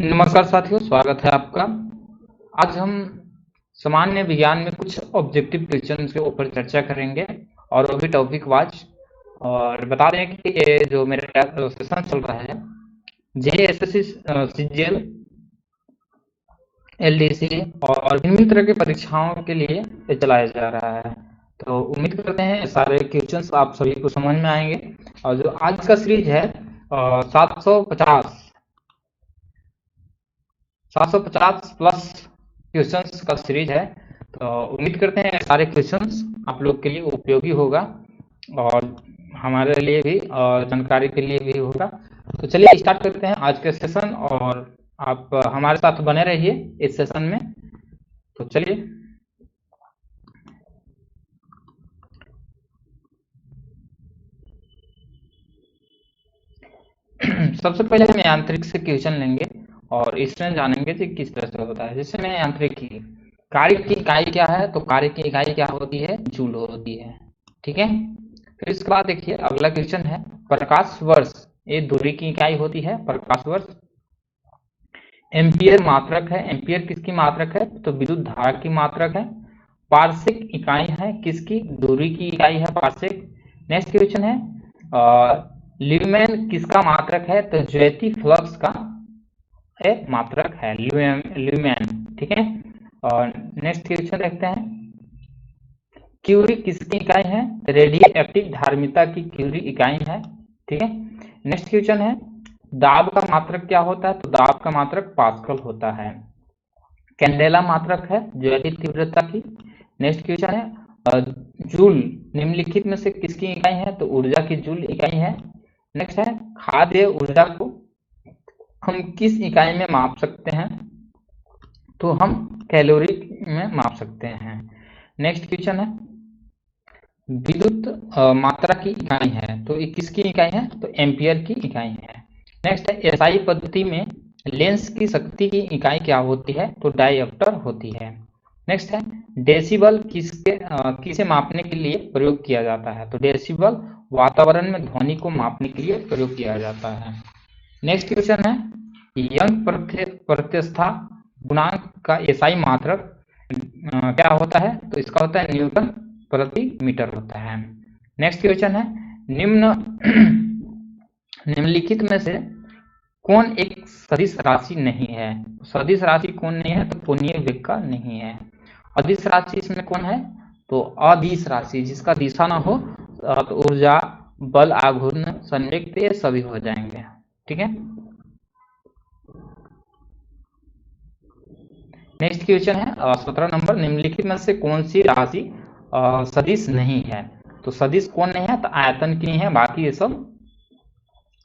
नमस्कार साथियों, स्वागत है आपका। आज हम सामान्य विज्ञान में कुछ ऑब्जेक्टिव क्वेश्चन के ऊपर चर्चा करेंगे और वो भी टॉपिक वाइज। और बता दें कि ये जो मेरा सेशन चल रहा है जेएसएससी, सीजीएल, एलडीसी और विभिन्न तरह की परीक्षाओं के लिए ये चलाया जा रहा है। तो उम्मीद करते हैं सारे क्वेश्चंस आप सभी को समझ में आएंगे। और जो आज का सीरीज है 750 प्लस क्वेश्चंस का सीरीज है। तो उम्मीद करते हैं सारे क्वेश्चंस आप लोग के लिए उपयोगी होगा और हमारे लिए भी और जानकारी के लिए भी होगा। तो चलिए स्टार्ट करते हैं आज के सेशन और आप हमारे साथ बने रहिए इस सेशन में। तो चलिए सबसे पहले हम यांत्रिक से क्वेश्चन लेंगे और इसमें जानेंगे कि किस तरह से होता है। जैसे मैं यांत्रिक की कार्य की इकाई क्या है, तो कार्य की इकाई क्या होती है, जूल होती है। ठीक है। फिर इसके बाद देखिए अगला क्वेश्चन है प्रकाश वर्ष, ये दूरी की इकाई होती है प्रकाश वर्ष। एम्पियर मात्रक है, एम्पियर किसकी मात्रक है, तो विद्युत धारा की मात्रक है। पार्शिक इकाई है किसकी, दूरी की इकाई है पार्शिक। नेक्स्ट क्वेश्चन है ल्यूमेन किसका मात्रक है, तो ज्योति फ्लक्स का एक मात्रक है ल्यूमेन। ठीक है। और नेक्स्ट क्वेश्चन देखते हैं क्यूरी किसकी इकाई है, रेडियो एक्टिव धार्मिकता की क्यूरी इकाई है। ठीक है। नेक्स्ट क्वेश्चन है दाब का मात्रक क्या होता है, तो दाब का मात्रक पास्कल होता है। कैंडेला मात्रक है ज्योति तीव्रता की। नेक्स्ट क्वेश्चन है जूल निम्नलिखित में से किसकी इकाई है, तो ऊर्जा की जूल इकाई है। नेक्स्ट है खाद्य ऊर्जा को हम किस इकाई में माप सकते हैं, तो हम कैलोरी में माप सकते हैं। नेक्स्ट क्वेश्चन है विद्युत मात्रा की इकाई है, तो ये किसकी इकाई है, तो एम्पियर की इकाई है। नेक्स्ट है एसआई पद्धति में लेंस की शक्ति की इकाई क्या होती है, तो डायोप्टर होती है। नेक्स्ट है डेसिबल किसे मापने के लिए प्रयोग किया जाता है, तो डेसिबल वातावरण में ध्वनि को मापने के लिए प्रयोग किया जाता है। नेक्स्ट क्वेश्चन है यंग प्रत्यस्था गुणांक का एसआई मात्रक क्या होता है, तो इसका होता है न्यूटन प्रति मीटर होता है। नेक्स्ट क्वेश्चन है निम्नलिखित में से कौन एक सदिश राशि नहीं है, सदिश राशि कौन नहीं है, तो कोणीय वेग का नहीं है। अदिश राशि इसमें कौन है, तो अदिश राशि जिसका दिशा ना हो, तो ऊर्जा बल आघूर्ण संवेग ये सभी हो जाएंगे। ठीक है। नेक्स्ट क्वेश्चन है 17 नंबर निम्नलिखित में से कौन सी राशि सदिश नहीं है, तो सदिश कौन नहीं है, तो आयतन की नहीं है, बाकी ये सब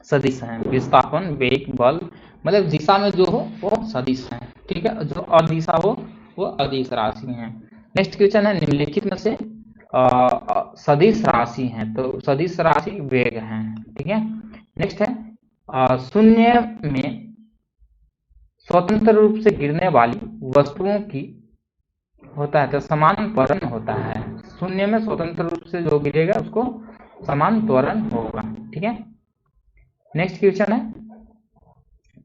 सदिश हैं। विस्थापन वेग बल मतलब दिशा में जो हो वो सदिश है। ठीक है। जो अदिशा हो वो अदिश राशि है। नेक्स्ट क्वेश्चन है निम्नलिखित में से सदिश राशि है, तो सदिश राशि वेग है। ठीक है। नेक्स्ट है शून्य में स्वतंत्र रूप से गिरने वाली वस्तुओं की होता है, तो समान त्वरण होता है। शून्य में स्वतंत्र रूप से जो गिरेगा उसको समान त्वरण होगा। ठीक है। नेक्स्ट क्वेश्चन है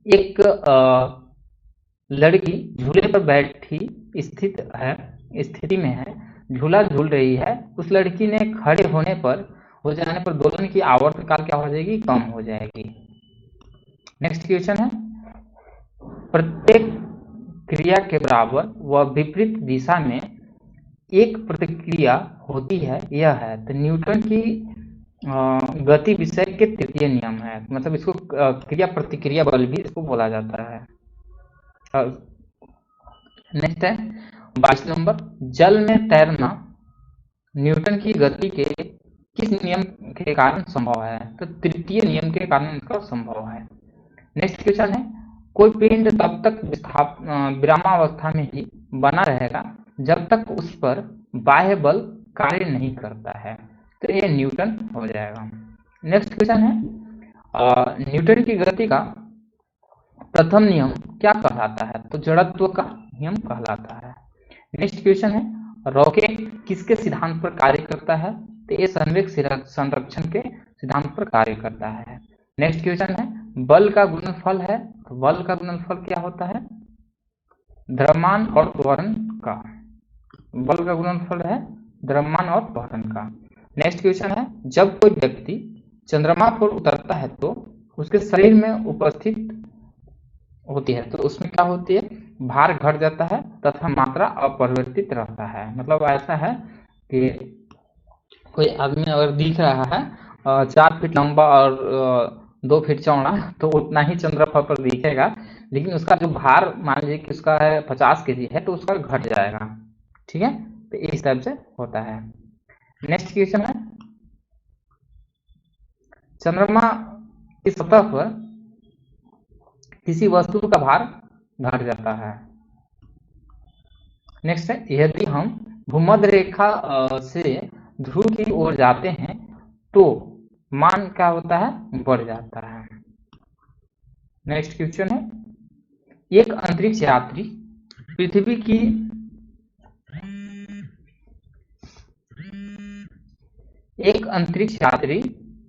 एक लड़की झूले पर बैठी स्थिति में है, झूला झूल रही है। उस लड़की ने खड़े होने पर हो जाने पर दोलन की आवर्तकाल क्या हो जाएगी, कम हो जाएगी। नेक्स्ट क्वेश्चन है प्रत्येक क्रिया के बराबर व विपरीत दिशा में एक प्रतिक्रिया होती है, यह है, तो न्यूटन की गति विषय के तृतीय नियम है। मतलब इसको क्रिया प्रतिक्रिया बल भी इसको बोला जाता है। नेक्स्ट है 22 नंबर जल में तैरना न्यूटन की गति के किस नियम के कारण संभव है, तो तृतीय नियम के कारण इसका संभव है। नेक्स्ट क्वेश्चन है कोई पिंड तब तक विरामावस्था में ही बना रहेगा जब तक उस पर बाह्य बल कार्य नहीं करता है, तो ये न्यूटन हो जाएगा। नेक्स्ट क्वेश्चन है न्यूटन की गति का प्रथम नियम क्या कहलाता है, तो जड़त्व का नियम कहलाता है। नेक्स्ट क्वेश्चन है रॉकेट किसके सिद्धांत पर कार्य करता है, तो ये संवेग संरक्षण के सिद्धांत पर कार्य करता है। नेक्स्ट क्वेश्चन है बल का गुणनफल है, तो बल का गुणनफल क्या होता है? द्रव्यमान और त्वरण का। बल का गुणनफल है द्रव्यमान और त्वरण का। नेक्स्ट क्वेश्चन है, जब कोई व्यक्ति चंद्रमा पर उतरता है तो उसके शरीर में उपस्थित होती है, तो उसमें क्या होती है? भार घट जाता है तथा मात्रा अपरिवर्तित रहता है। मतलब ऐसा है कि कोई आदमी अगर दिख रहा है 4 फीट लंबा और 2 फीट चौड़ा, तो उतना ही चंद्रमा पर दिखेगा, लेकिन उसका जो भार मान लीजिए कि उसका है 50 केजी है, तो उसका घट जाएगा। ठीक है, तो इस टाइप से होता है। नेक्स्ट क्वेश्चन है, चंद्रमा की सतह पर किसी वस्तु का भार घट जाता है। नेक्स्ट है, यदि हम भूमध्य रेखा से ध्रुव की ओर जाते हैं तो मान क्या होता है? बढ़ जाता है। नेक्स्ट क्वेश्चन है, एक अंतरिक्ष यात्री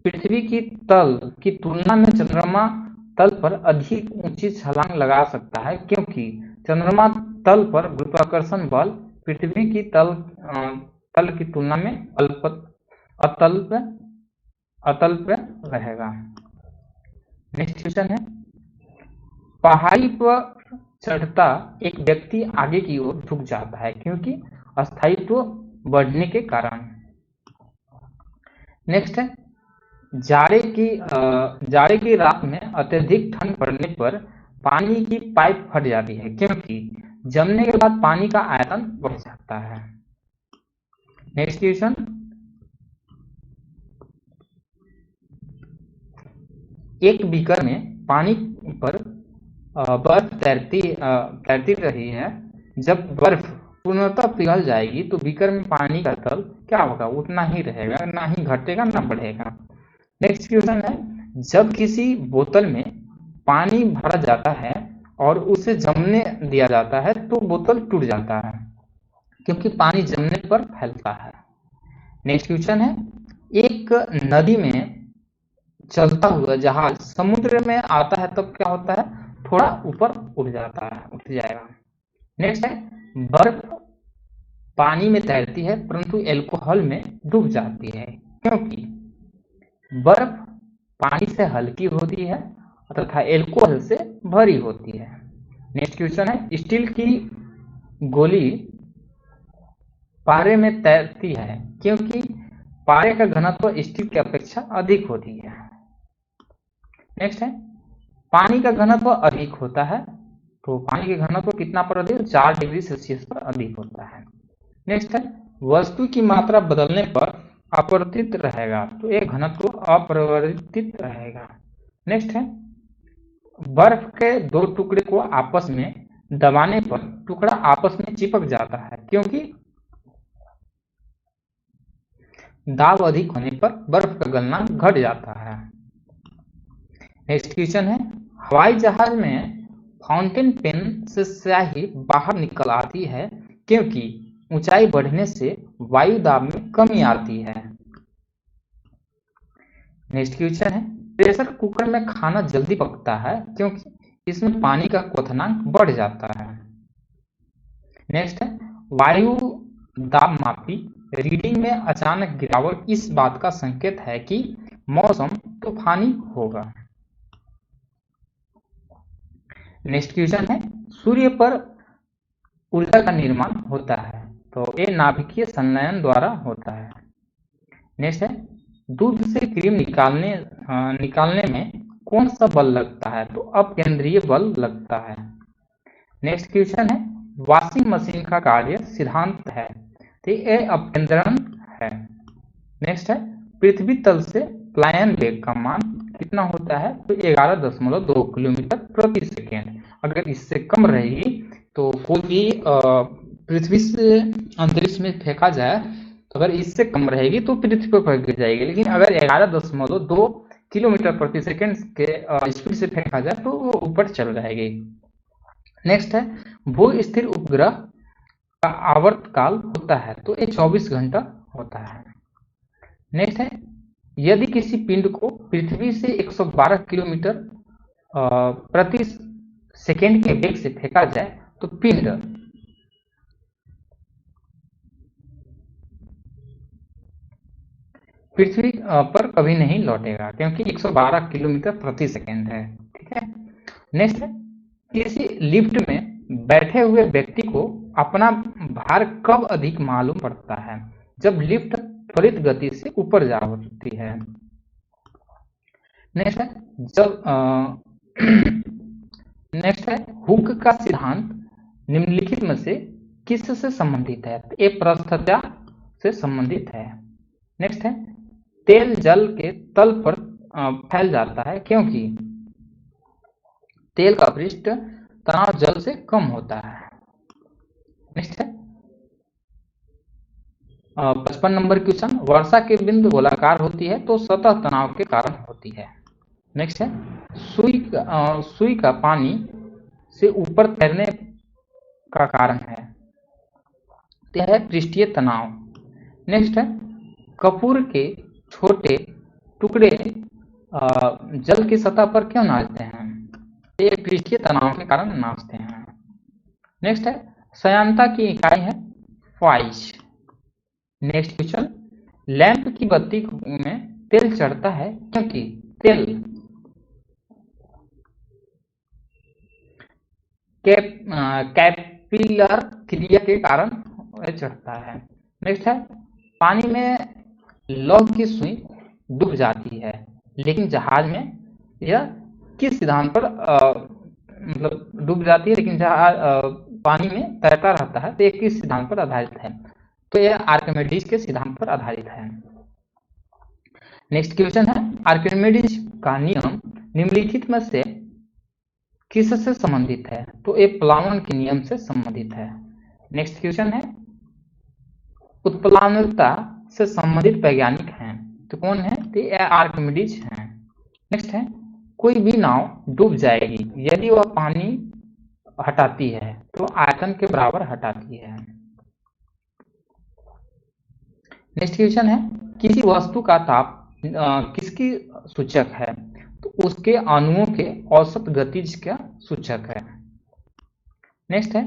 पृथ्वी की तल की तुलना में चंद्रमा तल पर अधिक ऊंची छलांग लगा सकता है, क्योंकि चंद्रमा तल पर गुरुत्वाकर्षण बल पृथ्वी की तल की तुलना में अतल पे रहेगा। नेक्स्ट क्वेश्चन है, पहाड़ी पर चढ़ता एक व्यक्ति आगे की ओर झुक जाता है क्योंकि स्थायित्व बढ़ने के कारण। नेक्स्ट है, जाड़े की रात में अत्यधिक ठंड पड़ने पर पानी की पाइप फट जाती है, क्योंकि जमने के बाद पानी का आयतन बढ़ जाता है। नेक्स्ट क्वेश्चन, एक बीकर में पानी पर बर्फ तैरती रही है। जब बर्फ पूर्णतः पिघल जाएगी तो बीकर में पानी का तल क्या होगा? उतना ही रहेगा, ना ही घटेगा ना बढ़ेगा। नेक्स्ट क्वेश्चन है, जब किसी बोतल में पानी भरा जाता है और उसे जमने दिया जाता है तो बोतल टूट जाता है, क्योंकि पानी जमने पर फैलता है। नेक्स्ट क्वेश्चन है, एक नदी में चलता हुआ जहाज समुद्र में आता है तब क्या होता है? थोड़ा ऊपर उठ जाएगा। नेक्स्ट है, बर्फ पानी में तैरती है परंतु एल्कोहल में डूब जाती है, क्योंकि बर्फ पानी से हल्की होती है तथा एल्कोहल से भरी होती है। नेक्स्ट क्वेश्चन है, स्टील की गोली पारे में तैरती है क्योंकि पारे का घनत्व स्टील की अपेक्षा अधिक होती है। नेक्स्ट है, पानी का घनत्व अधिक होता है, तो पानी के घनत्व कितना पर अधिक? 4 डिग्री सेल्सियस पर अधिक होता है। नेक्स्ट है, वस्तु की मात्रा बदलने पर अपरिवर्तित रहेगा, तो एक घनत्व अपरिवर्तित रहेगा। नेक्स्ट है, बर्फ के 2 टुकड़े को आपस में दबाने पर टुकड़ा आपस में चिपक जाता है, क्योंकि दाब अधिक होने पर बर्फ का गलनांक घट जाता है। नेक्स्ट क्वेश्चन है, हवाई जहाज में फाउंटेन पेन से स्याही बाहर निकल आती है क्योंकि ऊंचाई बढ़ने से वायु दाब में कमी आती है। नेक्स्ट क्वेश्चन है, प्रेशर कुकर में खाना जल्दी पकता है क्योंकि इसमें पानी का क्वथनांक बढ़ जाता है। नेक्स्ट है, वायु दाब मापी रीडिंग में अचानक गिरावट इस बात का संकेत है कि मौसम तूफानी होगा। नेक्स्ट क्वेश्चन है, सूर्य पर ऊर्जा का निर्माण होता है, तो ये नाभिकीय संलयन द्वारा होता है। नेक्स्ट है, दूध से क्रीम निकालने में कौन सा बल लगता है? तो अपकेंद्रीय बल लगता है। नेक्स्ट क्वेश्चन है, वॉशिंग मशीन का कार्य सिद्धांत है, तो ये अपकेंद्रण है। नेक्स्ट है, पृथ्वी तल से प्लायन वेग का मान कितना होता है? तो 11.2 किलोमीटर प्रति सेकेंड। अगर इससे कम रहेगी तो कोई भी पृथ्वी से अंतरिक्ष में फेंका जाए, तो अगर इससे कम रहेगी तो पृथ्वी पर गिर जाएगी, लेकिन अगर 11.2 किलोमीटर प्रति सेकेंड के स्पीड से फेंका जाए तो वो ऊपर चल जाएगी। नेक्स्ट है, भू स्थिर उपग्रह का आवर्तकाल होता है, तो ये 24 घंटा होता है। नेक्स्ट है, यदि किसी पिंड को पृथ्वी से 112 किलोमीटर प्रति सेकेंड के वेग से फेंका जाए तो पिंड पृथ्वी पर कभी नहीं लौटेगा, क्योंकि 112 किलोमीटर प्रति सेकेंड है। ठीक है। नेक्स्ट है, किसी लिफ्ट में बैठे हुए व्यक्ति को अपना भार कब अधिक मालूम पड़ता है? जब लिफ्ट त्वरित गति से ऊपर जा होती है। नेक्स्ट है, जब नेक्स्ट है, हुक का सिद्धांत निम्नलिखित में से किससे संबंधित है? ये पृष्ठता से संबंधित है। नेक्स्ट है, तेल जल के तल पर फैल जाता है क्योंकि तेल का पृष्ठ तनाव जल से कम होता है। नेक्स्ट है 55 नंबर क्वेश्चन, वर्षा की बिंदु गोलाकार होती है तो सतह तनाव के कारण होती है। नेक्स्ट है, सुई का पानी से ऊपर तैरने का कारण है, यह है पृष्ठीय तनाव। नेक्स्ट है, कपूर के छोटे टुकड़े जल की सतह पर क्यों नाचते हैं? ये पृष्ठीय तनाव के कारण नाचते हैं। नेक्स्ट है, श्यानता की इकाई है फाइज। नेक्स्ट क्वेश्चन, लैंप की बत्ती में तेल चढ़ता है क्योंकि तेल कैपिलर क्रिया के कारण चढ़ता है। नेक्स्ट है, पानी में लौह की सुई डूब जाती है, लेकिन जहाज में यह किस सिद्धांत पर मतलब डूब जाती है लेकिन जहाज पानी में तैरता रहता है, तो यह किस सिद्धांत पर आधारित है? तो यह आर्किमिडीज के सिद्धांत पर आधारित है। नेक्स्ट क्वेश्चन है, आर्किमिडीज का नियम निम्नलिखित में से किससे संबंधित है? तो ये प्लावन के नियम से संबंधित है। नेक्स्ट क्वेश्चन है, उत्प्लावनता से संबंधित वैज्ञानिक हैं तो कौन है? तो ये आर्किमिडीज हैं। नेक्स्ट है, कोई भी नाव डूब जाएगी यदि वह पानी हटाती है तो आयतन के बराबर हटाती है। नेक्स्ट क्वेश्चन है, किसी वस्तु का ताप किसकी सूचक है? तो उसके अणुओं के औसत गतिज का सूचक है। नेक्स्ट है,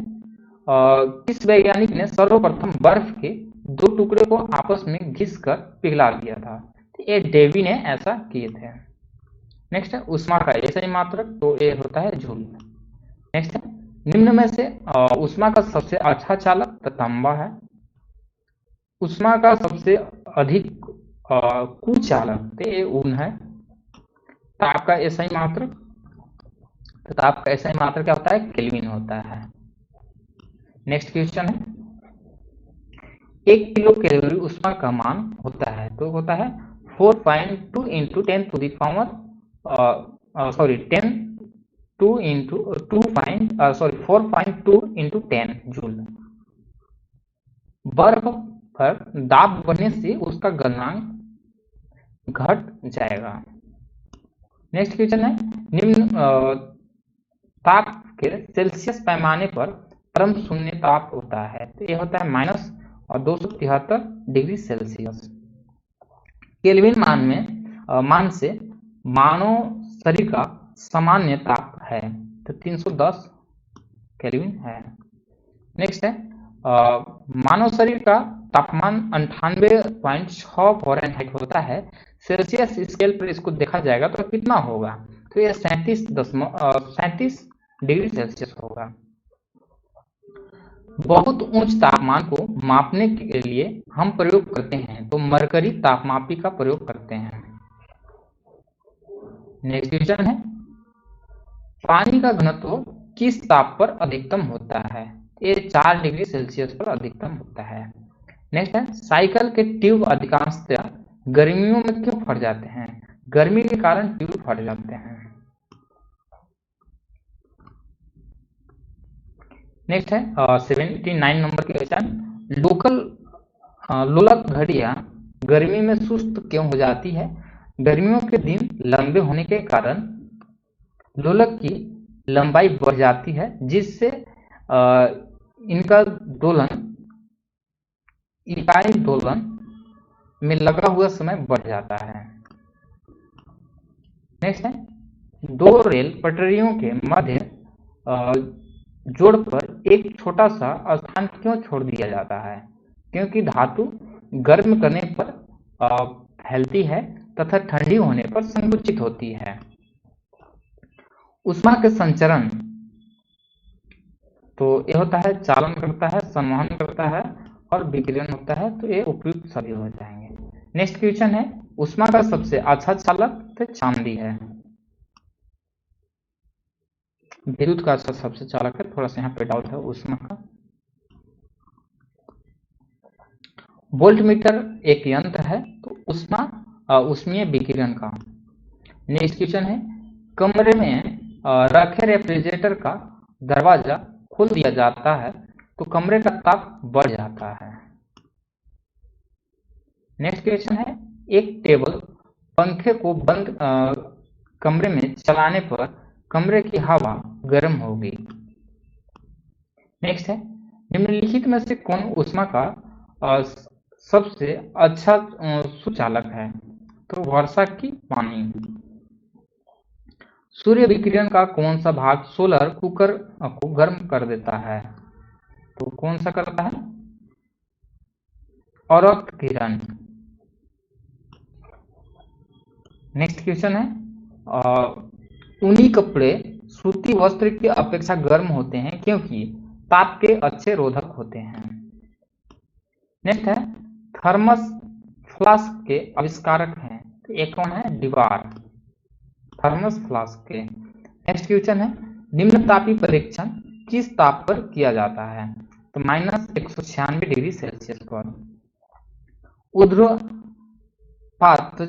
किस वैज्ञानिक ने सर्वप्रथम बर्फ के दो टुकड़े को आपस में घिसकर पिघला दिया था? तो ये डेवी ने ऐसा किए थे। नेक्स्ट है, ऊष्मा का ऐसा मात्रक, तो ये होता है जूल। नेक्स्ट है, निम्न में से ऊष्मा का सबसे अच्छा चालक तो तांबा है। ऊष्मा का सबसे अधिक कुचालक तो ये ऊन है। ताप का ऐसा मात्रक, तो ताप का ऐसा मात्रक क्या होता है? केल्विन होता है। नेक्स्ट क्वेश्चन है, 1 किलो कैलोरी ऊष्मा का मान होता है, तो होता है 4.2 into 10 to the power sorry 4.2 into 10 joule. बर्फ पर दाब बढ़ने से उसका गलनांक घट जाएगा। नेक्स्ट क्वेश्चन है, निम्न ताप के सेल्सियस पैमाने पर परम शून्य ताप होता है, तो यह होता है -273 डिग्री सेल्सियस। केल्विन मान से मानव शरीर का सामान्य ताप है, तो 310 केल्विन है। नेक्स्ट है, मानव शरीर का तापमान 98.6 फ़ारेनहाइट होता है। सेल्सियस स्केल पर इसको देखा जाएगा तो कितना होगा? तो यह 37 डिग्री सेल्सियस होगा। बहुत उच्च तापमान को मापने के लिए हम प्रयोग करते हैं, तो मरकरी तापमापी का प्रयोग करते हैं। नेक्स्ट क्वेश्चन है, पानी का घनत्व किस ताप पर अधिकतम होता है? ये 4 डिग्री सेल्सियस पर अधिकतम होता है। नेक्स्ट है, साइकिल के ट्यूब अधिकांशतः गर्मियों में क्यों फट जाते हैं? गर्मी के कारण ट्यूब फट जाते हैं। नेक्स्ट है 79 नंबर के क्वेश्चन, लोलक घड़ियां गर्मी में सुस्त क्यों हो जाती है? गर्मियों के दिन लंबे होने के कारण लोलक की लंबाई बढ़ जाती है, जिससे इनका दोलन इकाई दोलन में लगा हुआ समय बढ़ जाता है। नेक्स्ट है, दो रेल पटरियों के मध्य जोड़ पर एक छोटा सा स्थान क्यों छोड़ दिया जाता है? क्योंकि धातु गर्म करने पर फैलती है तथा ठंडी होने पर संकुचित होती है। ऊष्मा के संचरण, तो ये होता है चालन करता है, संवहन करता है और विकिरण होता है, तो ये उपयुक्त सभी हो जाएंगे। नेक्स्ट क्वेश्चन है, ऊष्मा का सबसे अच्छा चालक तो चांदी है। विद्युत का सबसे चालक है, थोड़ा सा यहाँ पे डाउट है ऊष्मा का। वोल्टमीटर एक यंत्र है, तो ऊष्मीय विकिरण का। नेक्स्ट क्वेश्चन है, कमरे में रखे रेफ्रिजरेटर का दरवाजा खोल दिया जाता है तो कमरे का ताप बढ़ जाता है। नेक्स्ट क्वेश्चन है, एक टेबल पंखे को बंद कमरे में चलाने पर कमरे की हवा गर्म होगी। नेक्स्ट है, निम्नलिखित में से कौन ऊष्मा का सबसे अच्छा सुचालक है? तो वर्षा की पानी। सूर्य विकिरण का कौन सा भाग सोलर कुकर को गर्म कर देता है? तो कौन सा करता है? औरत किरण। नेक्स्ट क्वेश्चन है, ऊनी कपड़े सूती वस्त्र की अपेक्षा गर्म होते हैं क्योंकि ताप के अच्छे रोधक होते हैं। नेक्स्ट है, थर्मस फ्लास्क के आविष्कारक हैं, तो एक कौन है? डिवार, थर्मस फ्लास्क के। नेक्स्ट क्वेश्चन है, निम्न तापीय परीक्षण किस ताप पर किया जाता है? तो -196 डिग्री सेल्सियस पर। ऊर्ध्वपात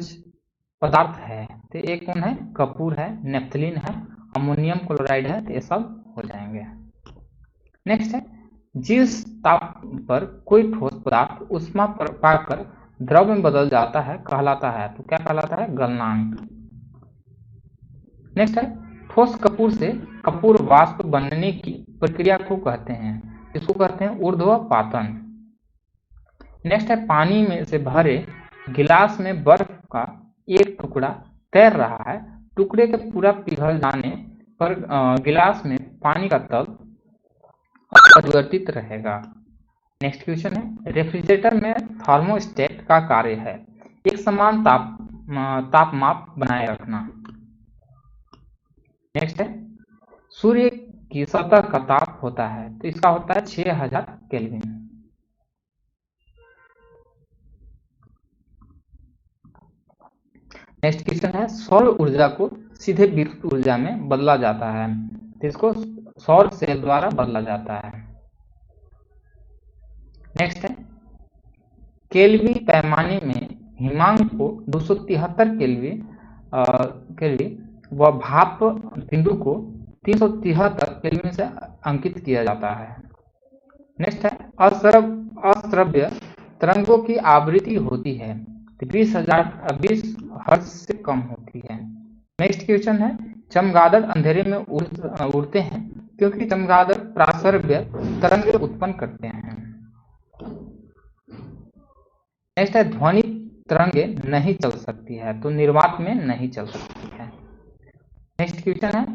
पदार्थ है, तो एक कौन है? कपूर है, नेफ्थलीन है, अमोनियम क्लोराइड है, तो ये सब हो जाएंगे। नेक्स्ट है, जिस ताप पर कोई ठोस पदार्थ ऊष्मा पर पाकर द्रव में बदल जाता है कहलाता है, तो क्या कहलाता है? गलनांक। नेक्स्ट है, ठोस कपूर से कपूर वाष्प बनने की प्रक्रिया को कहते हैं, इसको कहते हैं ऊर्ध्वपातन। नेक्स्ट है, पानी में से भरे गिलास में बर्फ का एक टुकड़ा तैर रहा है, टुकड़े के पूरा पिघल जाने पर गिलास में पानी का तल अपरिवर्तित रहेगा। नेक्स्ट क्वेश्चन है, रेफ्रिजरेटर में थर्मोस्टेट का कार्य है एक समान तापमाप बनाए रखना। नेक्स्ट है, सूर्य की सतह का ताप होता है, तो इसका होता है 6000 केल्विन। नेक्स्ट क्वेश्चन है, सौर ऊर्जा को सीधे विद्युत ऊर्जा में बदला जाता है, तो इसको सौर सेल द्वारा बदला जाता है। नेक्स्ट है, केल्वी पैमाने में हिमांक को 273 केल्वी व भाप बिंदु को 373 केल्विन से अंकित किया जाता है। नेक्स्ट है, अश्रव्य तरंगों की आवृत्ति होती है 20 हर्ट्ज से कम होती है। नेक्स्ट क्वेश्चन है, चमगादड़ अंधेरे में उड़ते हैं क्योंकि चमगादड़ प्राश्रव्य तरंग उत्पन्न करते हैं। नेक्स्ट है, ध्वनि तरंगे नहीं चल सकती है, तो निर्वात में नहीं चल सकती है। नेक्स्ट क्वेश्चन है,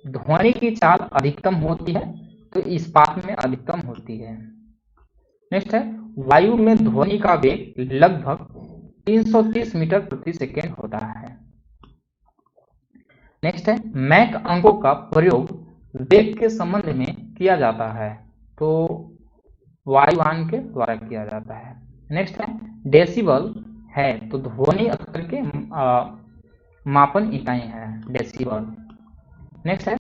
ध्वनि की चाल अधिकतम होती है, तो इस्पात में अधिकतम होती है। नेक्स्ट है, वायु में ध्वनि का वेग लगभग 330 मीटर प्रति सेकेंड होता है। नेक्स्ट है, मैक अंकों का प्रयोग वेग के संबंध में किया जाता है, तो वायुयान के द्वारा किया जाता है। नेक्स्ट है, डेसिबल है तो ध्वनि स्तर के मापन इकाई है डेसिबल। नेक्स्ट है,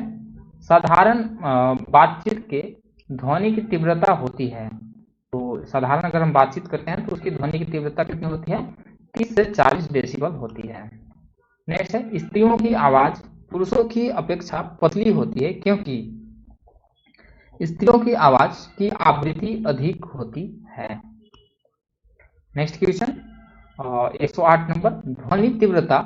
साधारण बातचीत के ध्वनि की तीव्रता होती है, तो साधारण अगर हम बातचीत करते हैं तो उसकी ध्वनि की तीव्रता कितनी होती है? 30 से 40 डेसिबल होती है। नेक्स्ट है, स्त्रियों की आवाज पुरुषों की अपेक्षा पतली होती है क्योंकि स्त्रियों की आवाज की आवृत्ति अधिक होती है। नेक्स्ट क्वेश्चन 108 नंबर, ध्वनि तीव्रता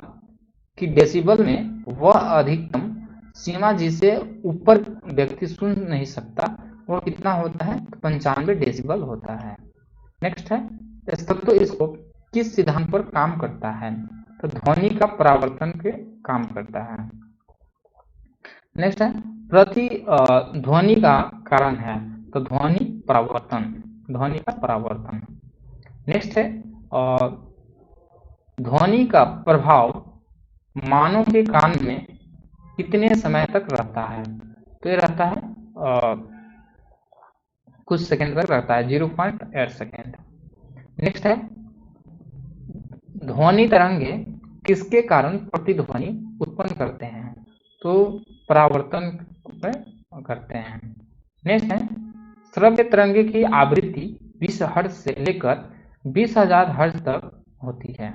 की डेसिबल में वह अधिकतम सीमा जिसे ऊपर व्यक्ति सुन नहीं सकता वो कितना होता है? 95 डेसिबल होता है। नेक्स्ट है, स्टेथोस्कोप किस सिद्धांत पर काम करता है? तो ध्वनि का परावर्तन के काम करता है। नेक्स्ट है ध्वनि का कारण है, तो ध्वनि का परावर्तन। नेक्स्ट है ध्वनि का प्रभाव मानव के कान में कितने समय तक रहता है, तो ये रहता है कुछ सेकंड तक रहता है, 0.8 सेकंड। नेक्स्ट है ध्वनि तरंगे किसके कारण प्रतिध्वनि उत्पन्न करते हैं, तो परावर्तन करते हैं। नेक्स्ट है श्रव्य तरंगे की आवृत्ति 20 हर्ट्ज से लेकर 20,000 हर्ट्ज तक होती है।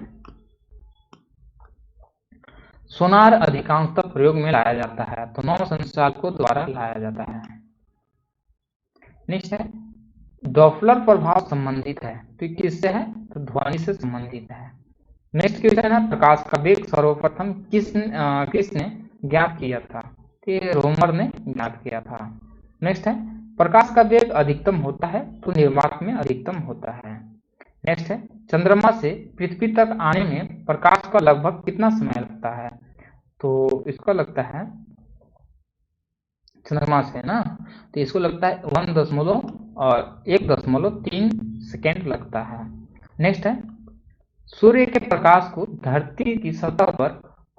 सोनार अधिकांशतः प्रयोग में लाया जाता है, तो नौ संचालकों द्वारा लाया जाता है। नेक्स्ट है डॉपलर प्रभाव संबंधित है, तो किससे है, तो ध्वनि से संबंधित है। नेक्स्ट क्वेश्चन है प्रकाश का वेग सर्वप्रथम किसने ज्ञात किया था, तो रोमर ने ज्ञात किया था। नेक्स्ट है प्रकाश का वेग अधिकतम होता है, तो निर्वात में अधिकतम होता है। नेक्स्ट है चंद्रमा से पृथ्वी तक आने में प्रकाश का लगभग कितना समय लगता है, तो इसका लगता है चंद्रमा से ना, तो इसको लगता है 1.3 सेकेंड लगता है। नेक्स्ट है सूर्य के प्रकाश को धरती की सतह पर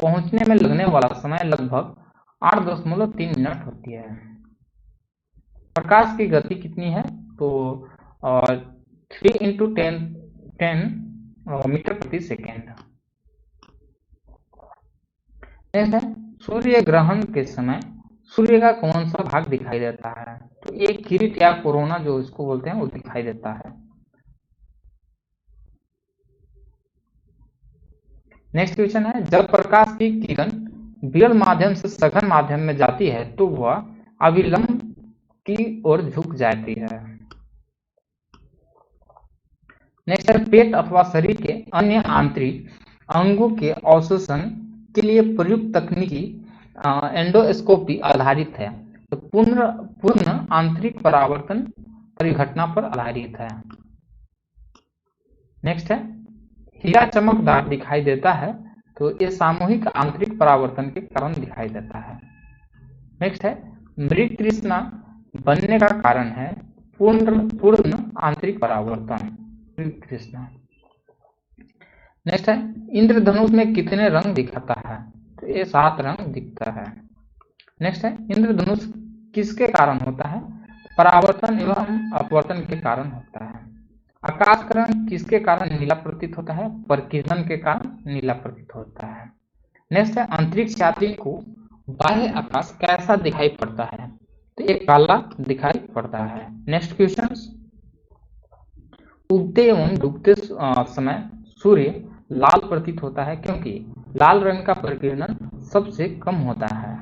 पहुंचने में लगने वाला समय लगभग 8.3 मिनट होती है। प्रकाश की गति कितनी है, तो 3 × 10 मीटर प्रति सेकेंड। नेक्स्ट है सूर्य ग्रहण के समय सूर्य का कौन सा भाग दिखाई देता है, तो एक किरीट या कोरोना जो इसको बोलते हैं वो दिखाई देता है। नेक्स्ट क्वेश्चन है जब प्रकाश की किरण विरल माध्यम से सघन माध्यम में जाती है तो वह अविलंब की ओर झुक जाती है। नेक्स्ट है पेट अथवा शरीर के अन्य आंतरिक अंगों के अवशोषण के लिए प्रयुक्त तकनीकी एंडोस्कोपी आधारित है, तो पूर्ण आंतरिक परावर्तन परिघटना पर आधारित है। नेक्स्ट है हीरा चमकदार दिखाई देता है, तो ये सामूहिक आंतरिक परावर्तन के कारण दिखाई देता है। नेक्स्ट है मृग तृष्णा बनने का कारण है पूर्ण आंतरिक परावर्तन, मृग तृष्णा। नेक्स्ट है इंद्रधनुष में कितने रंग दिखाता है, तो ये 7 रंग दिखता है। नेक्स्ट है इंद्रधनुष किसके कारण होता है, परावर्तन एवं अपवर्तन के कारण होता है। आकाश का रंग किसके कारण नीला प्रतीत होता है, प्रकीर्णन के कारण नीला प्रतीत होता है। नेक्स्ट है अंतरिक्ष यात्री को बाह्य आकाश कैसा दिखाई पड़ता है, तो ये काला दिखाई पड़ता है। नेक्स्ट क्वेश्चन उगते एवं डूबते समय सूर्य लाल प्रतीत होता है क्योंकि लाल रंग का प्रकीर्णन सबसे कम होता है।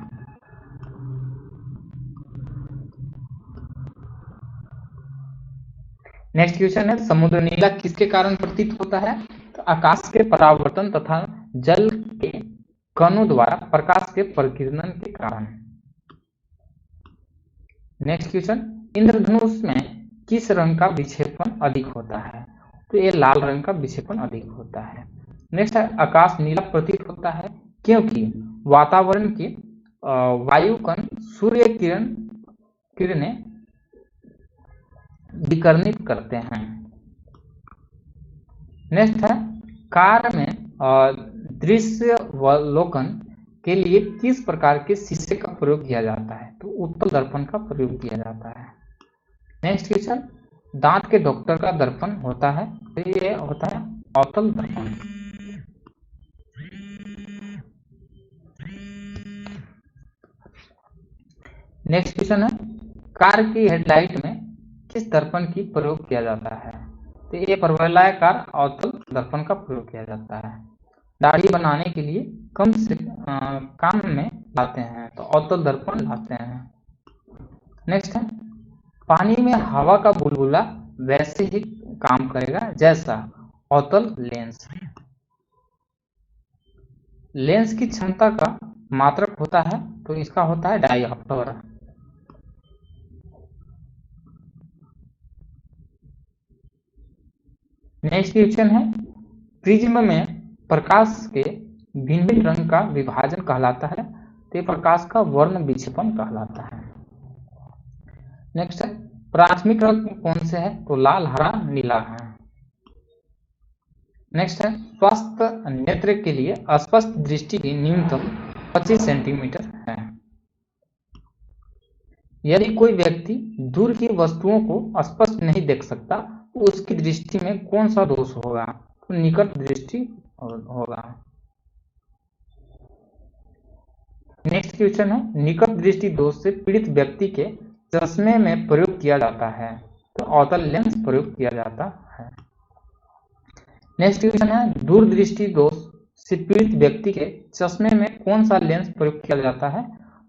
नेक्स्ट क्वेश्चन है समुद्र नीला किसके कारण प्रतीत होता है, तो आकाश के परावर्तन तथा जल के कणों द्वारा प्रकाश के प्रकीर्णन के कारण। नेक्स्ट क्वेश्चन इंद्रधनुष में किस रंग का विक्षेपण अधिक होता है, तो ये लाल रंग का विक्षेपण अधिक होता है। नेक्स्ट है आकाश नीला प्रतीत होता है क्योंकि वातावरण की वायु कण सूर्य किरणें विकिरणित करते हैं। नेक्स्ट है कार में दृश्यावलोकन के लिए किस प्रकार के शीशे का प्रयोग किया जाता है, तो उत्तल दर्पण का प्रयोग किया जाता है। नेक्स्ट क्वेश्चन दांत के डॉक्टर का दर्पण होता है, तो ये होता है अवतल दर्पण। नेक्स्ट क्वेश्चन है कार की हेडलाइट में किस दर्पण की प्रयोग किया जाता है, तो ये परवलयाकार अवतल दर्पण का प्रयोग किया जाता है। दाढ़ी बनाने के लिए काम में लाते हैं, तो अवतल दर्पण लाते हैं। नेक्स्ट है पानी में हवा का बुलबुला वैसे ही काम करेगा जैसा अवतल लेंस। लेंस की क्षमता का मात्रक होता है, तो इसका होता है डायऑप्टर। नेक्स्ट क्वेश्चन है प्रिज्म में प्रकाश के भिन्न भिन्न रंग का विभाजन कहलाता है, तो प्रकाश का वर्ण विक्षेपण कहलाता है। नेक्स्ट है प्राथमिक रंग कौन से है, तो लाल, हरा, नीला है। नेक्स्ट है स्वस्थ नेत्र के लिए स्पष्ट दृष्टि की न्यूनतम 25 सेंटीमीटर है। यदि कोई व्यक्ति दूर की वस्तुओं को स्पष्ट नहीं देख सकता तो उसकी दृष्टि में कौन सा दोष होगा, तो निकट दृष्टि होगा। नेक्स्ट क्वेश्चन है निकट दृष्टि दोष से पीड़ित व्यक्ति के चश्मे में प्रयोग किया जाता है, तो अवतल लेंस प्रयोग किया जाता है। नेक्स्ट क्वेश्चन है दूरदृष्टि दोष से पीड़ित व्यक्ति के चश्मे में कौन सा लेंस प्रयोग किया जाता है,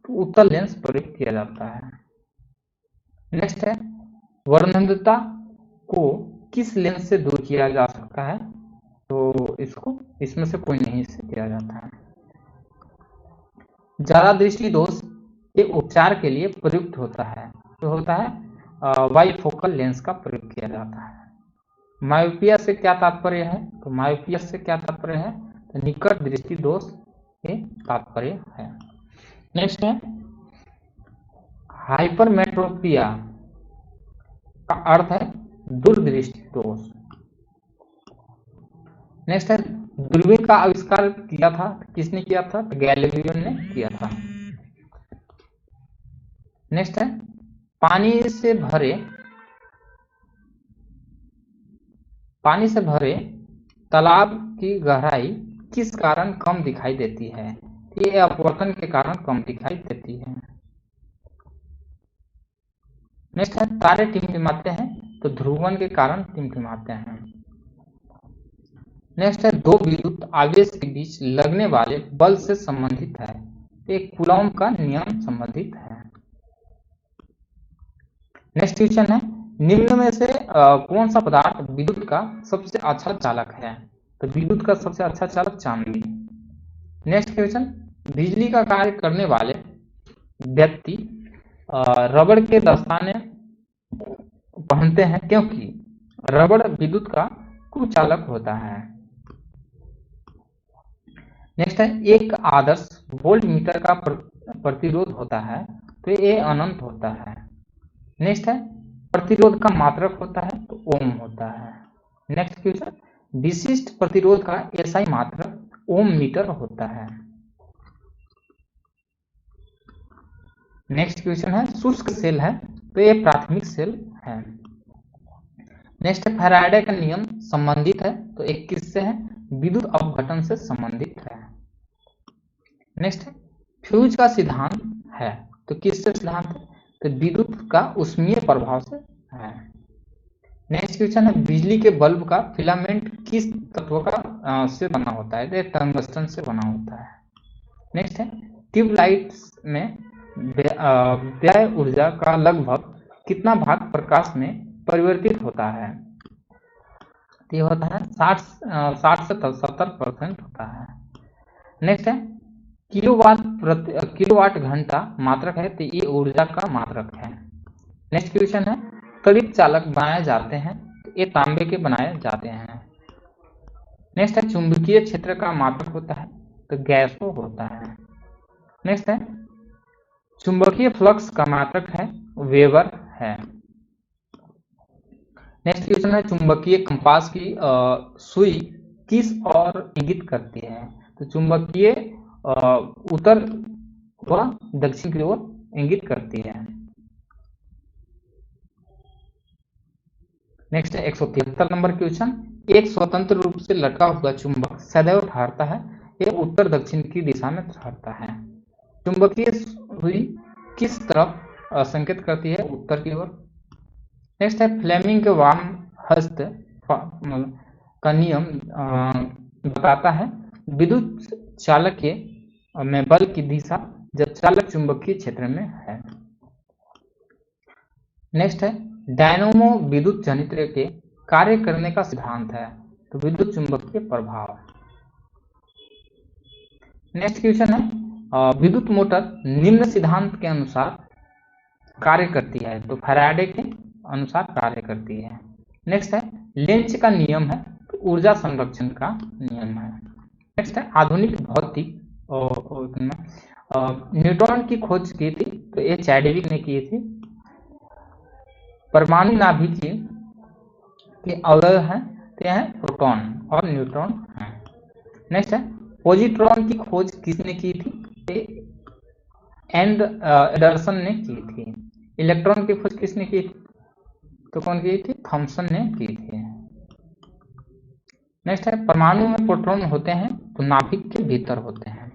तो उत्तल लेंस प्रयोग किया जाता है। नेक्स्ट है वर्णहीनता को किस लेंस से दूर किया जा सकता है, तो इसमें से कोई नहीं से किया जाता है। ज्यादा दृष्टि दोष के उपचार के लिए प्रयुक्त होता है, तो होता है बाइफोकल लेंस का प्रयोग किया जाता है। मायोपिया से क्या तात्पर्य है, तो मायोपिया से क्या तात्पर्य है, तो निकट दृष्टि दोष के तात्पर्य है। नेक्स्ट है हाइपरमेट्रोपिया का अर्थ है दूरदृष्टि दोष। नेक्स्ट है दूरबीन का आविष्कार किया था, किसने किया था, तो गैलीलियो ने किया था। नेक्स्ट है पानी से भरे तालाब की गहराई किस कारण कम दिखाई देती है, ये अपवर्तन के कारण कम दिखाई देती है। नेक्स्ट है तारे टिमटिमाते हैं, तो ध्रुवन के कारण टिमटिमाते हैं। नेक्स्ट है दो विद्युत आवेश के बीच लगने वाले बल से संबंधित है, एक कूलॉम का नियम संबंधित है। नेक्स्ट क्वेश्चन है निम्न में से कौन सा पदार्थ विद्युत का सबसे अच्छा चालक है, तो विद्युत का सबसे अच्छा चालक चांदी। नेक्स्ट क्वेश्चन बिजली का कार्य करने वाले व्यक्ति रबड़ के दस्ताने पहनते हैं क्योंकि रबड़ विद्युत का कुचालक होता है। नेक्स्ट है एक आदर्श वोल्ट मीटर का प्रतिरोध होता है, तो ये अनंत होता है। नेक्स्ट है प्रतिरोध का मात्रक होता है, तो ओम होता है। नेक्स्ट क्वेश्चन विशिष्ट प्रतिरोध का एसआई मात्रक ओम मीटर होता है। नेक्स्ट क्वेश्चन है शुष्क सेल है, तो ये प्राथमिक सेल है। नेक्स्ट है फैराडे का नियम संबंधित है, तो एक किससे है, विद्युत अपघटन से संबंधित है। नेक्स्ट है फ्यूज का सिद्धांत है, तो किससे सिद्धांत है, तो विद्युत का ऊष्मीय प्रभाव से है। नेक्स्ट क्वेश्चन है बिजली के बल्ब का फिलामेंट किस तत्व का से बना होता है, तो टंगस्टन से बना होता है। नेक्स्ट है ट्यूबलाइट्स में व्यय ऊर्जा का लगभग कितना भाग प्रकाश में परिवर्तित होता है, ये होता है 60 से 70% होता है। नेक्स्ट है किलोवाट घंटा मात्रक है, तो ये ऊर्जा का मात्रक है। नेक्स्ट क्वेश्चन है त्वरित चालक बनाए जाते हैं, तो ये तांबे के बनाए जाते हैं। नेक्स्ट है चुंबकीय क्षेत्र का मात्रक होता है, तो गैसो होता है। नेक्स्ट है चुंबकीय फ्लक्स का मात्रक है, वेबर है। नेक्स्ट क्वेश्चन है चुंबकीय कंपास की सुई किस ओर इंगित करती है, तो चुंबकीय उत्तर व दक्षिण की ओर इंगित करती है। नेक्स्ट है 173 नंबर क्वेश्चन एक स्वतंत्र रूप से लटका हुआ चुंबक सदैव ठहरता है, यह उत्तर दक्षिण की दिशा में ठहरता है। चुंबकीय सुई किस तरफ संकेत करती है, उत्तर की ओर। नेक्स्ट है फ्लेमिंग के वाम हस्त का नियम बताता है विद्युत चालक के में बल की दिशा जब चालक चुंबकीय क्षेत्र में है। नेक्स्ट है डायनोमो विद्युत जनित्र के कार्य करने का सिद्धांत है, तो विद्युत चुंबकीय प्रभाव। नेक्स्ट क्वेश्चन है विद्युत मोटर निम्न सिद्धांत के अनुसार कार्य करती है, तो फैराडे के अनुसार कार्य करती है। नेक्स्ट है लेंज का नियम है, तो ऊर्जा संरक्षण का नियम है। नेक्स्ट है आधुनिक भौतिक न्यूट्रॉन की खोज की थी, तो ये चैडविक ने की थी। परमाणु नाभिक के अवयव हैं, तो यह है प्रोटॉन और न्यूट्रॉन हैं। नेक्स्ट है पॉजिट्रॉन की खोज किसने की थी, एंडरसन ने की थी। इलेक्ट्रॉन की खोज किसने की थी, तो कौन की थी, थॉमसन ने की थी। नेक्स्ट है परमाणु में प्रोटॉन होते हैं तो नाभिक के भीतर होते हैं।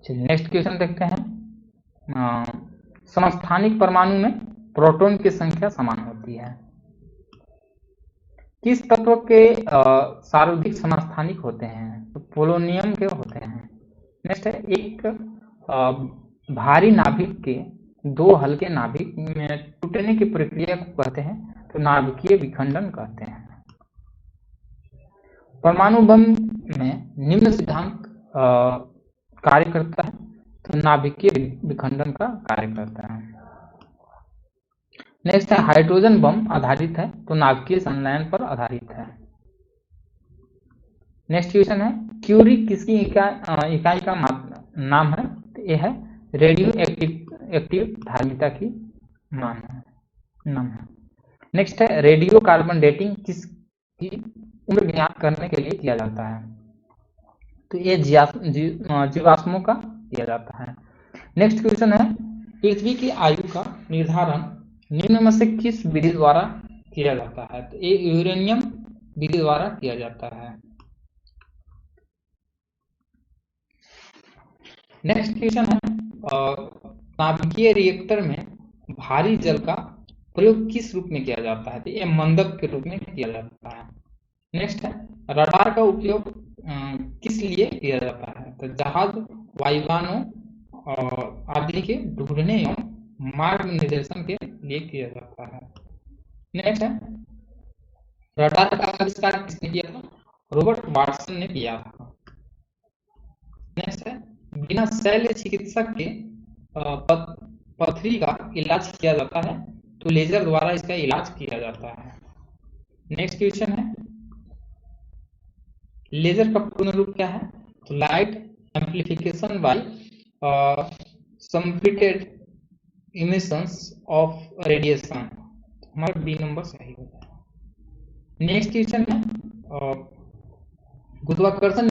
चलिए नेक्स्ट क्वेश्चन देखते हैं। समस्थानिक परमाणु में प्रोटॉन की संख्या समान होती है। किस तत्व के सार्वधिक समस्थानिक होते हैं, तो पोलोनियम के होते हैं। नेक्स्ट है एक भारी नाभिक के दो हल्के नाभिक में टूटने की प्रक्रिया को कहते हैं, तो नाभिकीय विखंडन कहते हैं। परमाणु बम में निम्न सिद्धांत कार्य करता है, तो नाभिकीय विखंडन का कार्य करता है। नेक्स्ट है हाइड्रोजन बम आधारित है, तो नाभिकीय संलयन पर आधारित है। नेक्स्ट क्वेश्चन है क्यूरी किसकी इकाई का नाम है, तो यह है रेडियो एक्टिव धारिता की नाम है। नेक्स्ट है रेडियो कार्बन डेटिंग किसकी उम्र ज्ञात करने के लिए किया जाता है, तो ये जीवाश्मों का किया जाता है। नेक्स्ट क्वेश्चन है पृथ्वी की आयु का निर्धारण निम्न में से किस विधि द्वारा किया जाता है, तो ये यूरेनियम विधि द्वारा किया जाता है। नेक्स्ट क्वेश्चन है नाभिकीय रिएक्टर में भारी जल का प्रयोग किस रूप में किया जाता है, तो ये मंदक के रूप में किया जाता है। नेक्स्ट है रडार का उपयोग किस लिए किया जाता है, तो जहाज वायुयानों आदि के ढूंढने एवं मार्ग निर्देशन के लिए किया जाता है। नेक्स्ट है रडार का आविष्कार किसने किया था, रॉबर्ट वाटसन ने किया था। नेक्स्ट है बिना शल्य चिकित्सक के पथरी का इलाज किया जाता है, तो लेजर द्वारा इसका इलाज किया जाता है। नेक्स्ट क्वेश्चन है लेजर का पूर्ण रूप क्या है, तो light amplification by submitted emissions of radiation, हमारा बी नंबर सही होता है। नेक्स्ट क्वेश्चन है गुरुत्वाकर्षण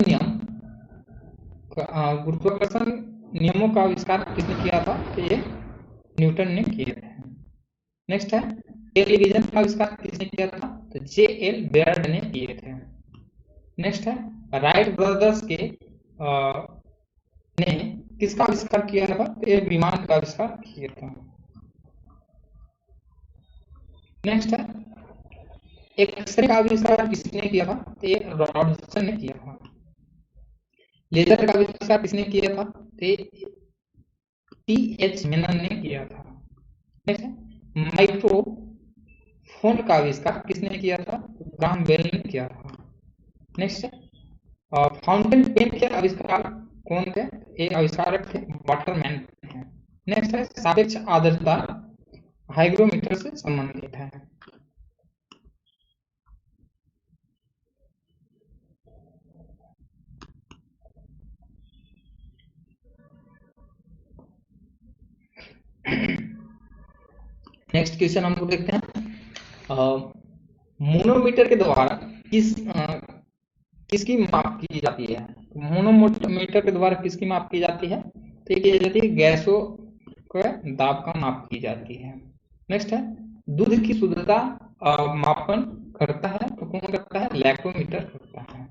नियमों का आविष्कार किसने किया था, तो ये न्यूटन ने किए थे। नेक्स्ट है टेलीविजन का आविष्कार किसने किया था, तो जे.एल. बेयर्ड ने किए थे। नेक्स्ट है राइट ब्रदर्स के ने किसका आविष्कार किया था, तो ये विमान का आविष्कार किया था। नेक्स्ट है एक्सरे का आविष्कार किसने किया था, तो ये रॉबर्टसन ने किया था। लेजर का आविष्कार किसने किया था, तो टी.एच. मेनन ने किया था। नेक्स्ट है माइक्रोफोन का आविष्कार किसने किया था, ग्राहम बेल ने किया था। नेक्स्ट है फाउंटेन पेन के आविष्कार कौन थे, ये आविष्कारक थे वाटरमैन है। नेक्स्ट है सापेक्ष आर्द्रता हाइग्रोमीटर से संबंधित है। नेक्स्ट क्वेश्चन हम लोग देखते हैं मोनोमीटर के द्वारा किसकी माप की जाती है, मोनोमीटर के द्वारा किसकी माप की जाती है, तो ये की जाती है गैसों के दाब का माप की जाती है। नेक्स्ट है दूध की शुद्धता मापन करता है, तो कौन करता है, लैक्टोमीटर करता है।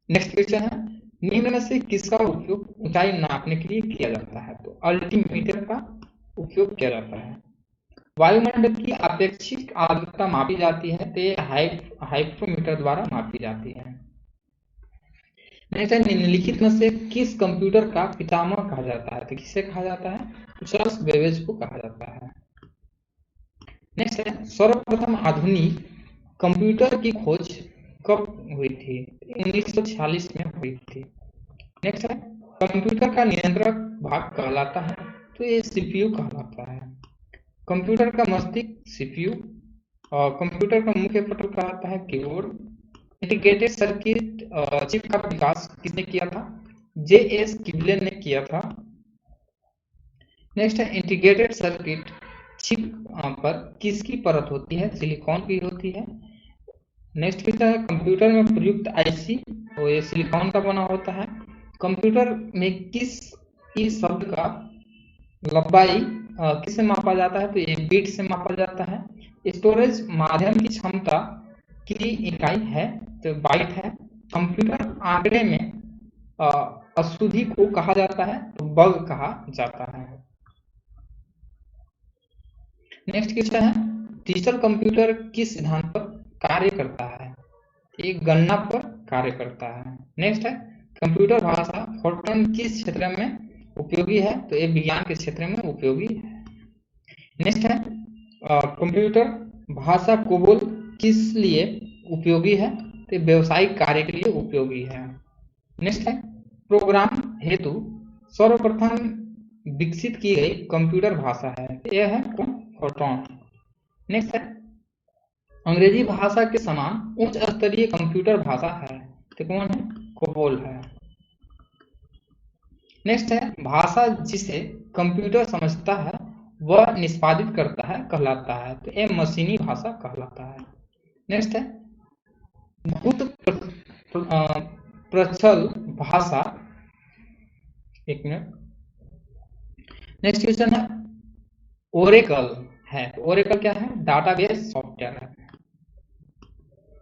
नेक्स्ट क्वेश्चन है निम्न में से किसका उपयोग ऊंचाई नापने के लिए किया जाता है, तो अल्टीमीटर का उपयोग किया जाता है। वायुमंडल की अपेक्षित आर्द्रता मापी जाती है, तो ये हाइग्रोमीटर द्वारा मापी जाती है। नेक्स्ट है निम्नलिखित में से किस कंप्यूटर का पितामह कहा जाता है, तो किसे कहा जाता है, तो चार्ल्स बेबेज को कहा जाता है। नेक्स्ट है सर्वप्रथम आधुनिक कंप्यूटर की खोज कब हुई थी, 1946 में हुई थी। नेक्स्ट है कंप्यूटर का नियंत्रक भाग कहलाता है, तो ये सीपीयू कहलाता है। कंप्यूटर का मस्तिष्क सीपीयू, और कंप्यूटर का मुख्य पटल कहलाता है कीबोर्ड। इंटीग्रेटेड सर्किट चिप का विकास किसने किया था? जे.एस. किबलेन ने किया था। नेक्स्ट है इंटीग्रेटेड सर्किट चिप पर किसकी परत होती है? सिलिकॉन की होती है। नेक्स्ट क्वेश्चन है कंप्यूटर में प्रयुक्त आईसी, तो ये सिलिकॉन का बना होता है। कंप्यूटर में किस इस शब्द का लंबाई किससे मापा जाता है? तो ये बीट से मापा जाता है। स्टोरेज माध्यम की क्षमता की इकाई है, तो बाइट है। कंप्यूटर आंकड़े में अशुद्धि को कहा जाता है, तो बग कहा जाता है। नेक्स्ट क्वेश्चन है डिजिटल कंप्यूटर किस सिद्धांत पर कार्य करता है? एक गणना पर कार्य करता है। नेक्स्ट है कंप्यूटर भाषा फोर्ट्रन किस क्षेत्र में उपयोगी है? तो ये विज्ञान के क्षेत्र में उपयोगी है। नेक्स्ट है कंप्यूटर भाषा कोबोल किस लिए उपयोगी है? तो व्यवसायिक कार्य के लिए उपयोगी है। नेक्स्ट है प्रोग्राम हेतु सर्वप्रथम विकसित की गई कंप्यूटर भाषा है, यह है कौन? फोर्ट्रन। नेक्स्ट है अंग्रेजी भाषा के समान उच्च स्तरीय कंप्यूटर भाषा है, तो कौन है? कोबोल है। नेक्स्ट है भाषा जिसे कंप्यूटर समझता है वह निष्पादित करता है कहलाता है, तो यह मशीनी भाषा कहलाता है। नेक्स्ट है भूत प्रच्छल भाषा, एक मिनट। नेक्स्ट क्वेश्चन है ओरेकल है, ओरेकल क्या है? डाटाबेस सॉफ्टवेयर है।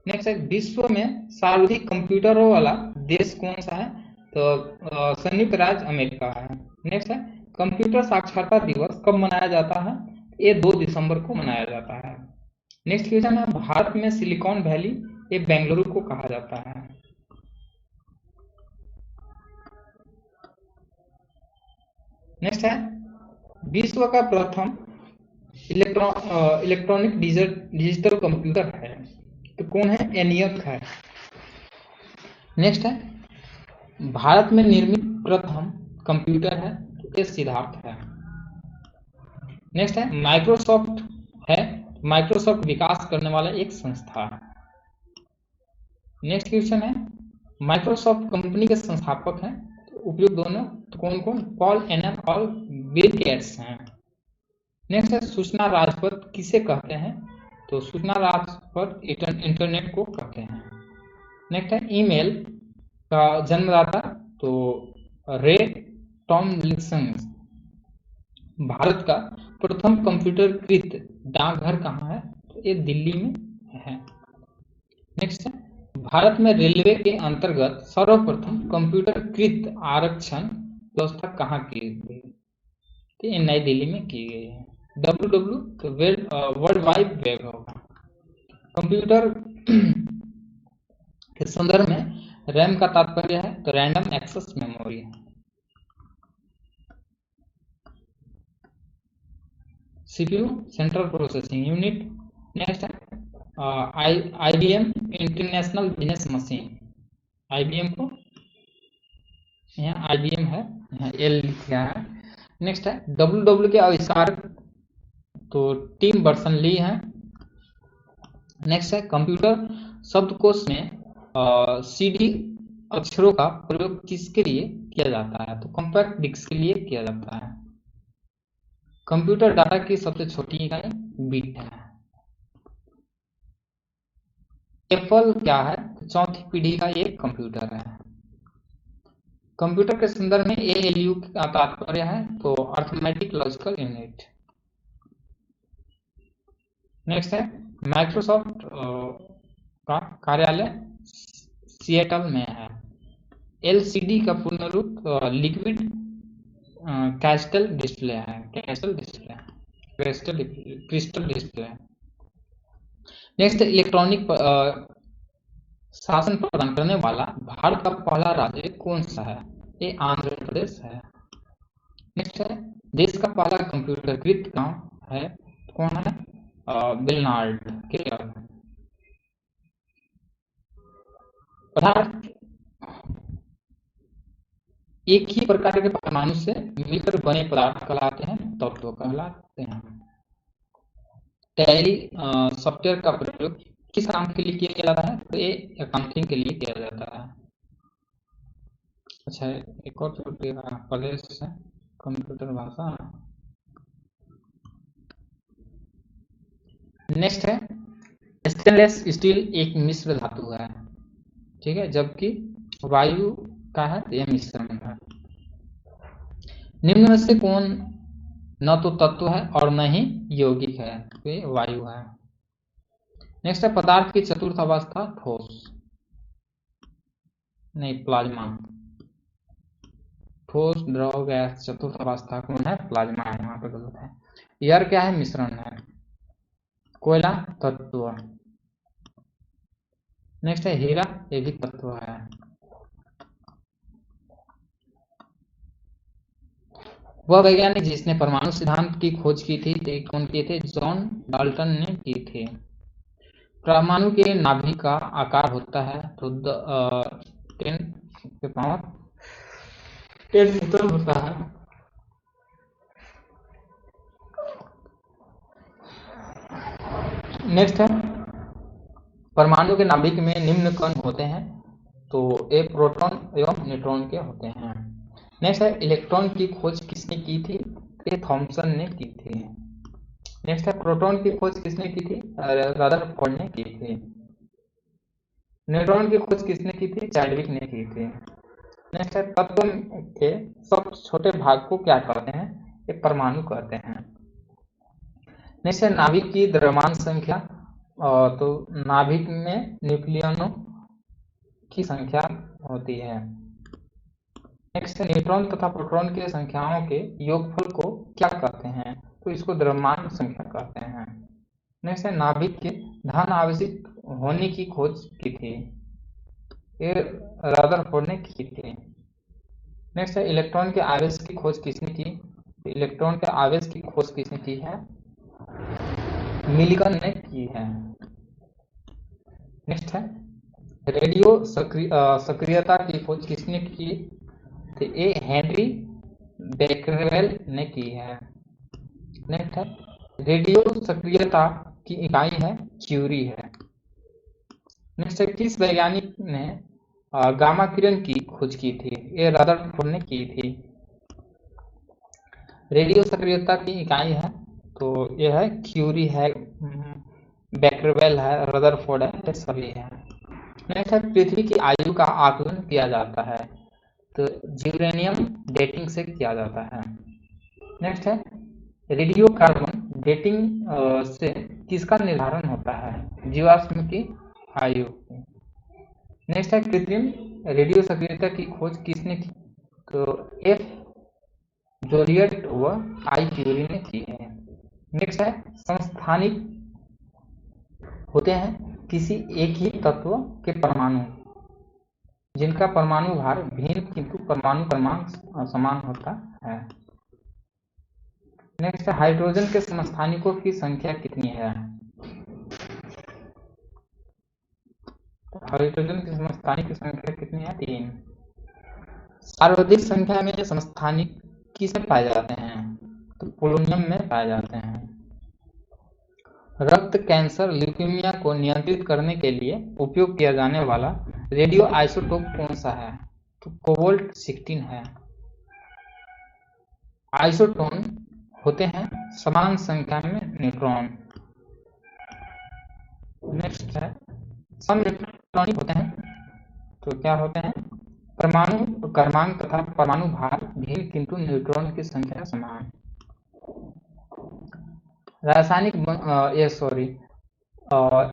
नेक्स्ट है विश्व में सर्वाधिक कंप्यूटरों वाला देश कौन सा है? तो संयुक्त राज्य अमेरिका है। नेक्स्ट है कंप्यूटर साक्षरता दिवस कब मनाया जाता है? ये 2 दिसंबर को मनाया जाता है। नेक्स्ट क्वेश्चन है भारत में सिलिकॉन वैली ये बेंगलुरु को कहा जाता है। नेक्स्ट है विश्व का प्रथम इलेक्ट्रॉनिक डिजिटल कंप्यूटर है, तो कौन है? एनियक है। नेक्स्ट है भारत में निर्मित प्रथम कंप्यूटर है, तो ये सिद्धार्थ है। नेक्स्ट है माइक्रोसॉफ्ट है, माइक्रोसॉफ्ट विकास करने वाला एक संस्था है। नेक्स्ट क्वेश्चन है माइक्रोसॉफ्ट कंपनी के संस्थापक हैं, तो उपयोग दोनों, तो कौन कौन? पॉल एलन और बिल गेट्स हैं। नेक्स्ट है सूचना राजपथ किसे कहते हैं? तो सूचना राजपथ इंटरनेट को कहते हैं। नेक्स्ट है ईमेल का जन्मदाता, तो रे टॉमलिंसन। भारत का प्रथम कंप्यूटरकृत डाकघर कहाँ है? तो ये दिल्ली में है। नेक्स्ट है भारत में रेलवे के अंतर्गत सर्वप्रथम कंप्यूटरकृत आरक्षण व्यवस्था कहाँ की गई? तो ये नई दिल्ली में की गई है। WW तो वर्ल्ड वाइड वेब होगा। कंप्यूटर के संदर्भ में रैम का तात्पर्य है, तो रैंडम एक्सेस मेमोरी है। CPU central processing unit. Next है IBM international business machine, IBM को यहाँ IBM है, यहाँ L लिखा है। नेक्स्ट है WW के आविष्कारक, तो टिम बर्सन ली है। नेक्स्ट है कंप्यूटर शब्दकोश में CD अक्षरों का प्रयोग किसके लिए किया जाता है? तो कॉम्पैक्ट डिस्क के लिए किया जाता है। कंप्यूटर डाटा की सबसे छोटी इकाई बिट है। एप्पल क्या है? चौथी पीढ़ी का एक कंप्यूटर है। कंप्यूटर के संदर्भ में ALU का तात्पर्य है, तो अर्थमेटिक लॉजिकल यूनिट। नेक्स्ट है माइक्रोसॉफ्ट का कार्यालय सिएटल में है। LCD का पूर्ण रूप लिक्विड क्रिस्टल डिस्प्ले है, क्रिस्टल डिस्प्ले। नेक्स्ट इलेक्ट्रॉनिक शासन प्रदान करने वाला भारत का पहला राज्य कौन सा है? ये आंध्र प्रदेश है। नेक्स्ट है देश का पहला कंप्यूटरकृत गांव है, कौन है? बिलनार्ड केरल। पदार्थ एक ही प्रकार के परमाणु से मिलकर बने पदार्थ कहलाते हैं, तत्व कहलाते हैं। टैली सॉफ्टवेयर का प्रयोग किस काम के लिए किया जाता है? तो ये अकाउंटिंग के लिए किया जाता है। अच्छा, एक और छूटिएगा, प्रदेश है कंप्यूटर भाषा। नेक्स्ट है, स्टेनलेस स्टील एक मिश्र धातु है, ठीक है, जबकि वायु का है तो यह मिश्रण है। निम्न में से कौन न तो तत्व है और न ही यौगिक है? तो ये वायु है। नेक्स्ट है, पदार्थ की चतुर्थ अवस्था ठोस, नहीं प्लाज्मा। ठोस, द्रव, गैस, चतुर्थ अवस्था कौन है? प्लाज्मा है, यहाँ पे गलत है। एयर क्या है? मिश्रण है। कोयला तत्व। नेक्स्ट है हीरा, ये भी तत्व है। वह वैज्ञानिक जिसने परमाणु सिद्धांत की खोज की थी, तो कौन किए थे? जॉन डाल्टन ने की थी। परमाणु के नाभिक का आकार होता है तो 10 मीटर होता है। नेक्स्ट है, परमाणु के नाभिक में निम्न कण होते हैं, तो ये प्रोटॉन एवं न्यूट्रॉन के होते हैं। नेक्स्ट है, इलेक्ट्रॉन की खोज किसने की थी? ये थॉमसन ने की थी। नेक्स्ट है, प्रोटॉन की खोज किसने की थी? रदरफोर्ड ने की थी। न्यूट्रॉन की खोज किसने की थी? चैडविक ने की थी। नेक्स्ट है, तत्व के सब छोटे भाग को क्या कहते हैं? ये परमाणु कहते हैं। नेक्स्ट है, नाभिक की द्रव्यमान संख्या, तो नाभिक में न्यूक्लियनों की संख्या होती है। नेक्स्ट है, न्यूट्रॉन तथा प्रोटॉन की संख्याओं के योगफल को क्या कहते हैं? तो इसको द्रव्यमान संख्या कहते हैं। नेक्स्ट है, नाभिक के धन आवेशित होने की खोज की थी, ये रदरफोर्ड ने की थी। नेक्स्ट है, इलेक्ट्रॉन के आवेश की खोज किसने की? इलेक्ट्रॉन के आवेश की खोज किसने की है? मिलिकन ने की है। नेक्स्ट है, रेडियो सक्रियता की खोज किसने की? तो ये हेनरी बेकरवेल ने की है। नेक्स्ट है, रेडियो सक्रियता की इकाई है क्यूरी है। नेक्स्ट है, किस वैज्ञानिक ने गामा किरण की खोज की थी? ये रदरफोर्ड ने की थी। रेडियो सक्रियता की इकाई है तो ये है क्यूरी है, बेकरवेल है, रदरफोर्ड है, ये सभी है। नेक्स्ट है, पृथ्वी की आयु का आकलन किया जाता है, तो यूरेनियम डेटिंग से किया जाता है। नेक्स्ट है, रेडियो कार्बन डेटिंग से किसका निर्धारण होता है? जीवाश्म की आयु। नेक्स्ट है, कृत्रिम रेडियो सक्रियता की खोज किसने की? तो एफ जोलियट व आई क्यूरी ने की है। नेक्स्ट है, समस्थानिक होते हैं किसी एक ही तत्व के परमाणु जिनका परमाणु भार भिन्न किंतु परमाणु क्रमांक समान होता है। नेक्स्ट है, हाइड्रोजन के समस्थानिकों की संख्या कितनी है? हाइड्रोजन के समस्थानिक की संख्या कितनी है? 3। सर्वाधिक संख्या में समस्थानिक किसमें पाए जाते हैं? तो पोलोनियम में पाए जाते हैं। रक्त कैंसर ल्यूकेमिया को नियंत्रित करने के लिए उपयोग किया जाने वाला रेडियो आइसोटोप कौन सा है? तो कोबाल्ट 16 है। आइसोटोन होते हैं समान संख्या में न्यूट्रॉन। नेक्स्ट है, समइलेक्ट्रॉनिक होते हैं तो क्या होते हैं? परमाणु क्रमांक तथा परमाणु भार भिन्न किंतु न्यूट्रॉन की संख्या समान। रासायनिक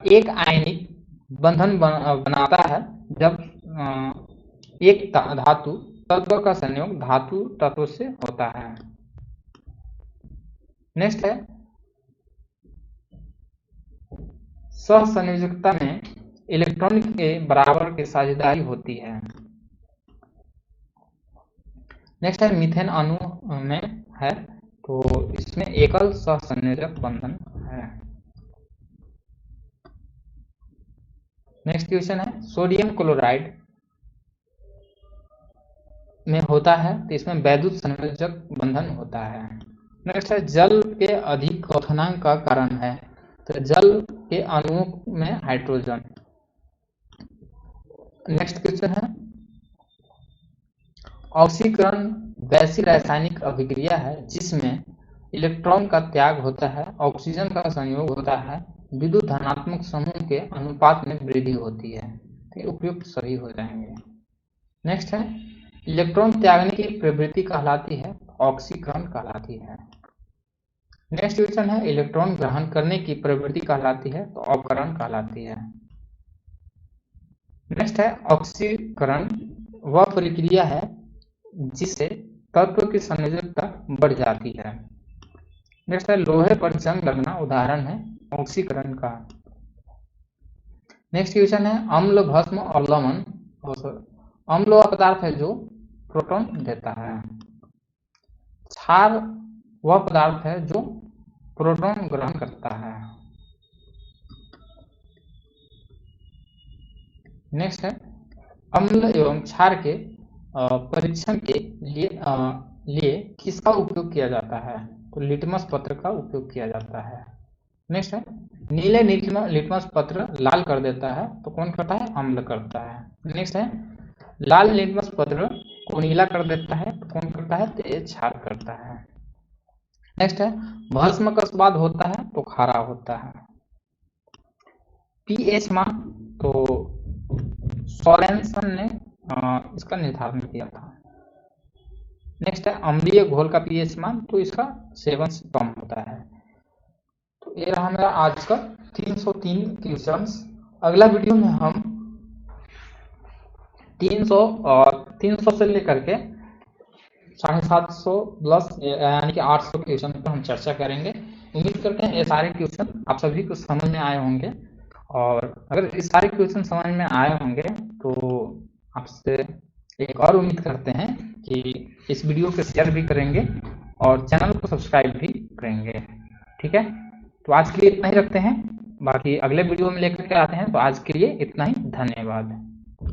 एक आयनिक बंधन बनाता है जब एक धातु तत्व का संयोग धातु तत्व से होता है। नेक्स्ट है, सहसंयोजकता में इलेक्ट्रॉन के बराबर की साझेदारी होती है। नेक्स्ट है, मीथेन अणु में है तो इसमें एकल सहसंयोजक बंधन है। नेक्स्ट क्वेश्चन है, सोडियम क्लोराइड में होता है तो इसमें वैद्युत संयोजक बंधन होता है। नेक्स्ट है, जल के अधिक क्वथनांक का कारण है तो जल के अणुओं में हाइड्रोजन। नेक्स्ट क्वेश्चन है, ऑक्सीकरण वैसी रासायनिक अभिक्रिया है जिसमें इलेक्ट्रॉन का त्याग होता है, ऑक्सीजन का संयोग होता है, विद्युत धनात्मक समूह के अनुपात में वृद्धि होती है। तो उपयुक्त सभी हो जाएंगे। नेक्स्ट है, इलेक्ट्रॉन त्यागने की प्रवृत्ति कहलाती है, ऑक्सीकरण कहलाती है। नेक्स्ट क्वेश्चन है, इलेक्ट्रॉन ग्रहण करने की प्रवृत्ति कहलाती है, तो अपकरण कहलाती है। नेक्स्ट है, ऑक्सीकरण वह प्रक्रिया है जिससे तत्व की संयोजकता बढ़ जाती है। नेक्स्ट है, लोहे पर जंग लगना उदाहरण है ऑक्सीकरण का। नेक्स्ट क्वेश्चन है, अम्ल, भस्म और लवण। अम्ल वह पदार्थ है जो प्रोटॉन देता है। क्षार वह पदार्थ है जो प्रोटॉन ग्रहण करता है। नेक्स्ट है, अम्ल एवं क्षार के परीक्षण के लिए किसका उपयोग किया जाता है, तो लिटमस पत्र का उपयोग किया जाता है। नेक्स्ट है, नीले लिटमस पत्र लाल कर देता है, तो कौन करता है, अम्ल करता है। नेक्स्ट है, लाल लिटमस पत्र को नीला कर देता है, तो कौन करता है, तो ये क्षार करता है। नेक्स्ट है, भस्म का स्वाद होता है तो खारा होता है। पीएच मान, तो सोरेनसन ने इसका निर्धारण किया था। नेक्स्ट है, अम्लीय घोल का पीएच मान, तो इसका सेवन से कम होता है। तो ये रहा मेरा आज का 303 क्वेश्चंस। अगला वीडियो में हम 300 से लेकर के 750 प्लस यानी कि 800 क्वेश्चन पर हम चर्चा करेंगे। उम्मीद करते हैं ये सारे क्वेश्चन आप सभी को समझ में आए होंगे, और अगर इस सारे क्वेश्चन समझ में आए होंगे तो आपसे एक और उम्मीद करते हैं कि इस वीडियो को शेयर भी करेंगे और चैनल को सब्सक्राइब भी करेंगे। ठीक है, तो आज के लिए इतना ही रखते हैं, बाकी अगले वीडियो में लेकर के आते हैं। तो आज के लिए इतना ही, धन्यवाद।